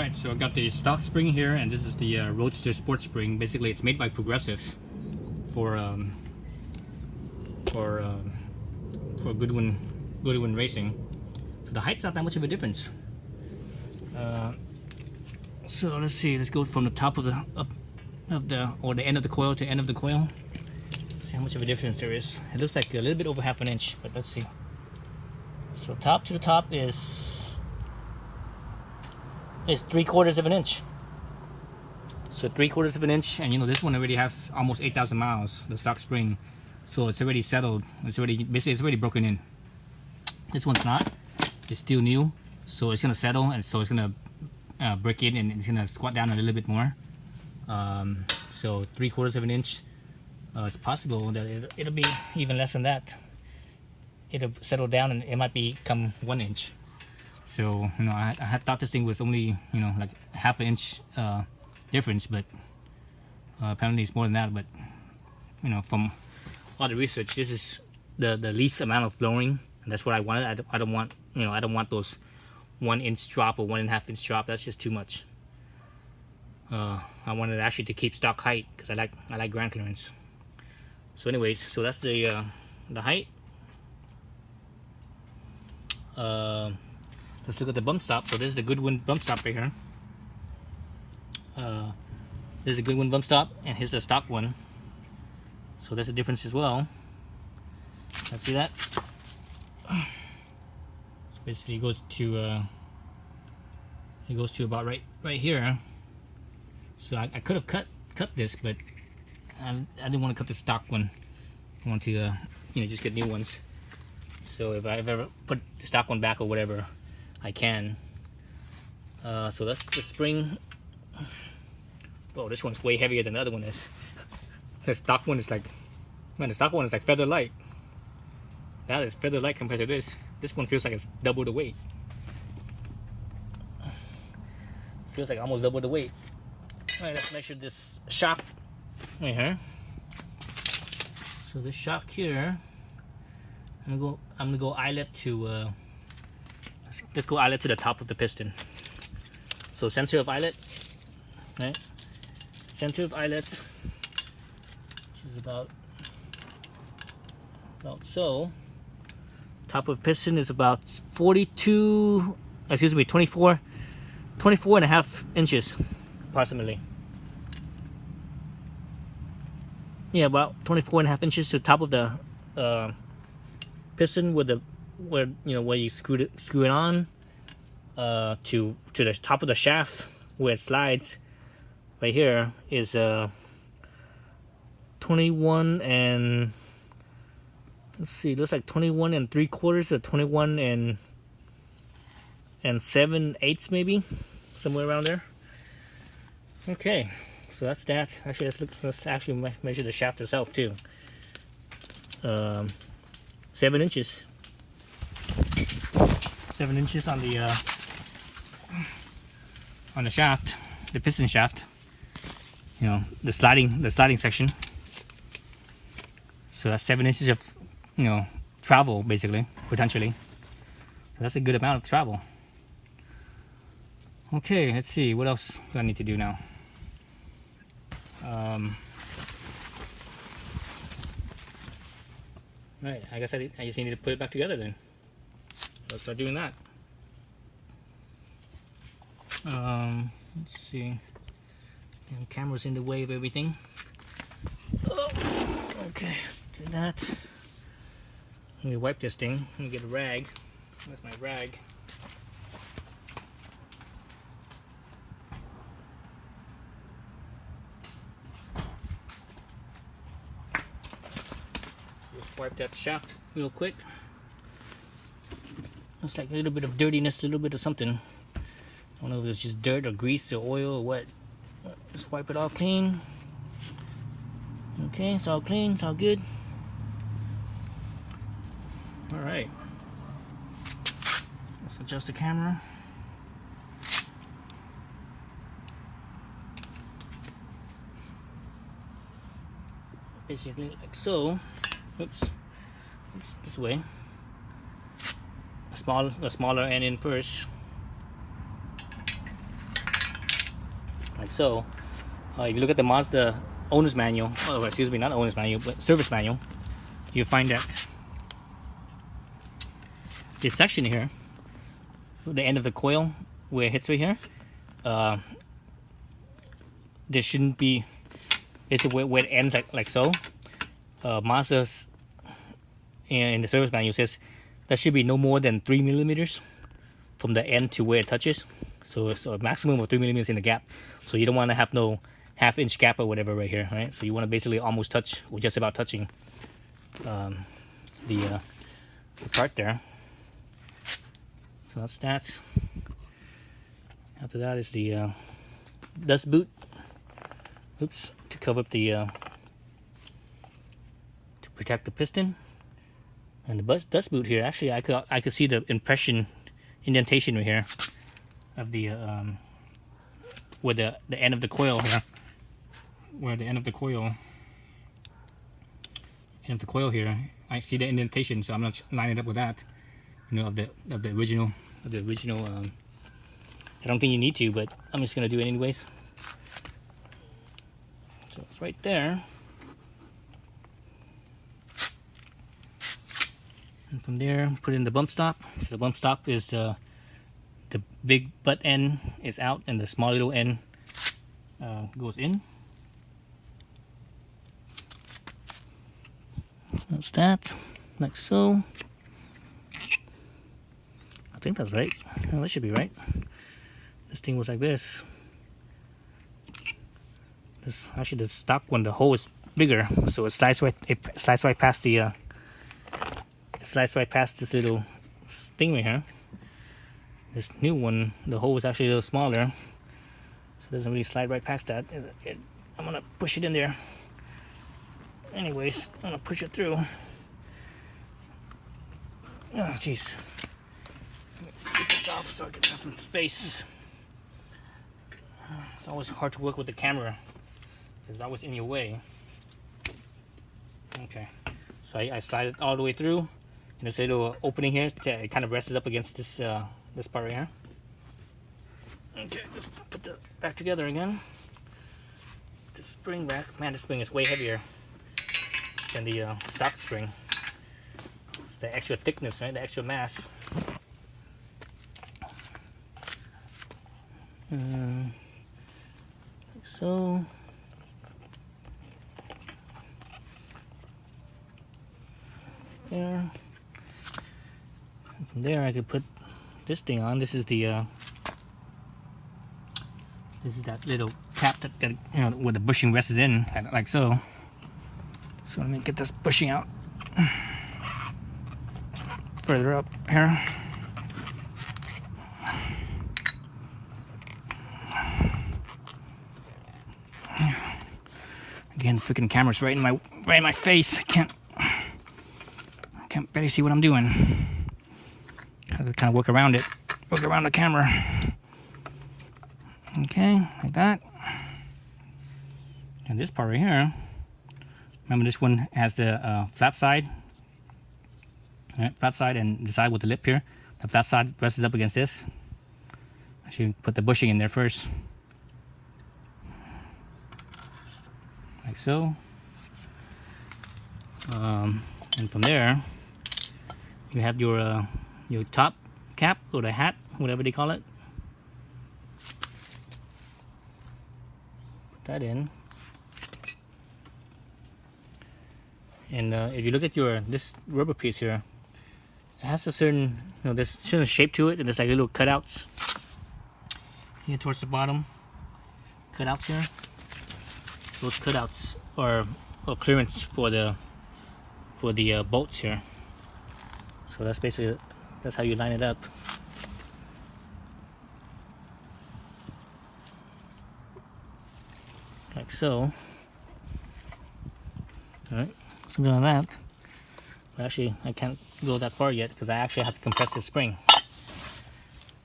Alright, so I got the stock spring here, and this is the Roadster Sport Spring. Basically, it's made by Progressive for Goodwin Racing. So the height's not that much of a difference. So let's see. Let's go from the top of the or the end of the coil to end of the coil. See how much of a difference there is. It looks like a little bit over half an inch, but let's see. So top to the top is 3/4 of an inch. So 3/4 of an inch, and you know this one already has almost 8,000 miles, the stock spring. So it's already settled. It's already broken in. This one's not. It's still new, so it's gonna settle, and so it's gonna break in, and it's gonna squat down a little bit more. So 3/4 of an inch. It's possible that it'll be even less than that. It'll settle down, and it might become 1 inch. So you know, I had thought this thing was only, you know, like half an inch difference, but apparently it's more than that. But you know, from all the research, this is the least amount of flooring. That's what I wanted. I don't want, you know, I don't want those 1 inch drop or 1.5 inch drop. That's just too much. I wanted actually to keep stock height because I like ground clearance. So anyways, so that's the height. Let's look at the bump stop. So this is the Goodwin bump stop right here. This is the Goodwin bump stop, and here's the stock one. So there's a difference as well. Let's see that. So basically, it goes to about right here. So I could have cut this, but I didn't want to cut the stock one. I want to you know, just get new ones. So if I ever put the stock one back or whatever, I can. So that's the spring. Oh, this one's way heavier than the other one is. The stock one is like, man, the stock one is like feather light. That is feather light compared to this. This one feels like it's double the weight. Feels like almost double the weight. All right, let's measure this shock right here. So this shock here, I'm gonna go eyelet to let's go eyelet to the top of the piston. So center of eyelet, right? Center of eyelet, which is about so. Top of piston is about 24 and a half inches, approximately. Yeah, about 24 and a half inches to the top of the piston, where you screw it on to the top of the shaft where it slides. Right here is 21 and, let's see, looks like 21 3/4 or 21 and 7/8 maybe, somewhere around there. Okay, so that's that. Actually, let's actually measure the shaft itself too. 7 inches. 7 inches on the shaft, the piston shaft. You know, the sliding section. So that's 7 inches of, you know, travel, basically, potentially. So that's a good amount of travel. Okay, let's see, what else do I need to do now? Right, I guess I just need to put it back together then. Let's start doing that. Let's see. And camera's in the way of everything. Oh, okay, let's do that. Let me wipe this thing. Let me get a rag. That's my rag. Just wipe that shaft real quick. Looks like a little bit of dirtiness, a little bit of something. I don't know if it's just dirt or grease or oil or what. Just wipe it all clean. Okay, it's all clean, it's all good. Alright. Let's adjust the camera. Basically like so. Oops. This way. The smaller end in first. like so. If you look at the Mazda owner's manual, oh, excuse me, not owner's manual, but service manual, you'll find that this section here, the end of the coil where it hits right here, there shouldn't be, basically where it ends like so. Mazda's in the service manual says that should be no more than 3 millimeters from the end to where it touches. So it's a maximum of 3 millimeters in the gap. So you don't want to have no half-inch gap or whatever right here, right? So you want to basically almost touch, or just about touching the part there. So that's that. After that is the dust boot. Oops, to cover up the to protect the piston. And the dust boot here, actually I could see the indentation right here of the where the end of the coil here, where the end of the coil here, I see the indentation, so I'm not lining it up with that, you know, of the original. I don't think you need to, but I'm just gonna do it anyways. So it's right there. And from there, put in the bump stop. So the bump stop is the big butt end is out, and the small little end goes in. That's that, like so. I think that's right. Oh, that should be right. This thing was like this. This actually, the stock one, the hole is bigger, so it slides right past the slides right past this little thing right here. This new one, the hole is actually a little smaller, so it doesn't really slide right past that. I'm gonna push it in there. Anyways, I'm gonna push it through. Oh jeez. Get this off so I can have some space. It's always hard to work with the camera. It's always in your way. Okay, so I slide it all the way through, and there's a little opening here. It kind of rests up against this this part right here. Okay, let's put that back together again. The spring back. Man, this spring is way heavier than the stock spring. It's the extra thickness, right? The extra mass. Like so. There. And from there I could put this thing on. This is the this is that little cap that you know, where the bushing rests in, like so. So let me get this bushing out further up here. Again, the freaking camera's right in my face. I can't barely see what I'm doing. Have to kind of work around it, work around the camera. Okay, like that. And this part right here, remember this one has the flat side, right? Flat side, and the side with the lip here. The flat side rests up against this. I should put the bushing in there first, like so. And from there, you have your top cap, or the hat, whatever they call it. Put that in. And if you look at this rubber piece here, it has a certain, there's a certain shape to it, and there's like little cutouts here towards the bottom. Cutouts here. Those cutouts are clearance for the bolts here. So that's basically, that's how you line it up. Like so. Alright, something like that. But actually, I can't go that far yet because I actually have to compress the spring.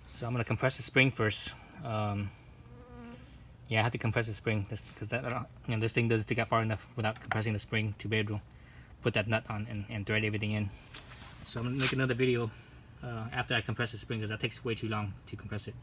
So I'm going to compress the spring first. Yeah, I have to compress the spring because this thing doesn't stick out far enough without compressing the spring to be able to put that nut on and thread everything in. So I'm going to make another video after I compress the spring because that takes way too long to compress it.